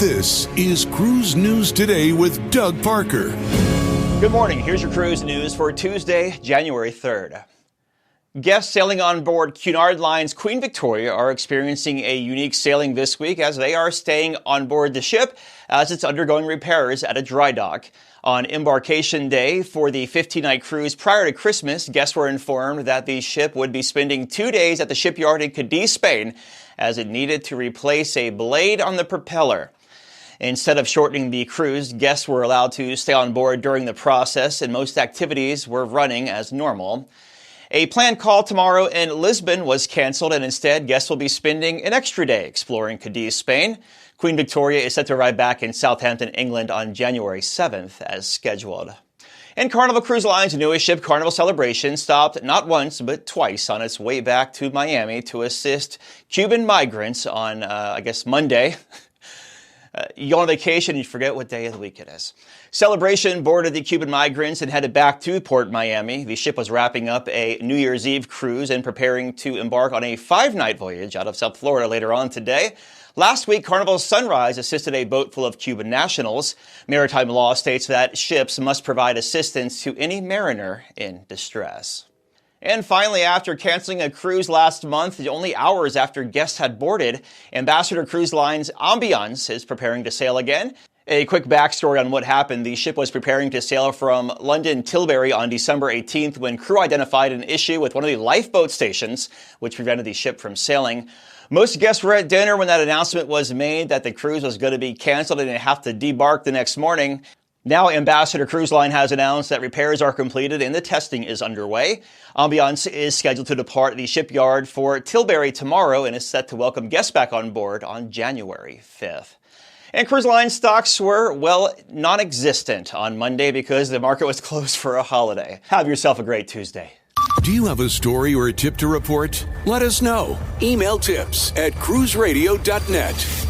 This is Cruise News Today with Doug Parker. Good morning. Here's your cruise news for Tuesday, January 3rd. Guests sailing on board Cunard Line's Queen Victoria are experiencing a unique sailing this week as they are staying on board the ship as it's undergoing repairs at a dry dock. On embarkation day for the 15-night cruise prior to Christmas, guests were informed that the ship would be spending 2 days at the shipyard in Cadiz, Spain, as it needed to replace a blade on the propeller. Instead of shortening the cruise, guests were allowed to stay on board during the process, and most activities were running as normal. A planned call tomorrow in Lisbon was canceled, and instead, guests will be spending an extra day exploring Cadiz, Spain. Queen Victoria is set to arrive back in Southampton, England on January 7th as scheduled. And Carnival Cruise Line's newest ship, Carnival Celebration, stopped not once but twice on its way back to Miami to assist Cuban migrants on, Monday. You go on vacation, you forget what day of the week it is. Celebration boarded the Cuban migrants and headed back to Port Miami. The ship was wrapping up a New Year's Eve cruise and preparing to embark on a 5-night voyage out of South Florida later on today. Last week, Carnival Sunrise assisted a boat full of Cuban nationals. Maritime law states that ships must provide assistance to any mariner in distress. And finally, after canceling a cruise last month, only hours after guests had boarded, Ambassador Cruise Line's Ambiance is preparing to sail again. A quick backstory on what happened. The ship was preparing to sail from London Tilbury on December 18th when crew identified an issue with one of the lifeboat stations, which prevented the ship from sailing. Most guests were at dinner when that announcement was made that the cruise was going to be canceled and they'd have to debark the next morning. Now, Ambassador Cruise Line has announced that repairs are completed and the testing is underway. Ambiance is scheduled to depart the shipyard for Tilbury tomorrow and is set to welcome guests back on board on January 5th. And cruise line stocks were, non-existent on Monday because the market was closed for a holiday. Have yourself a great Tuesday. Do you have a story or a tip to report? Let us know. Email tips@cruiseradio.net.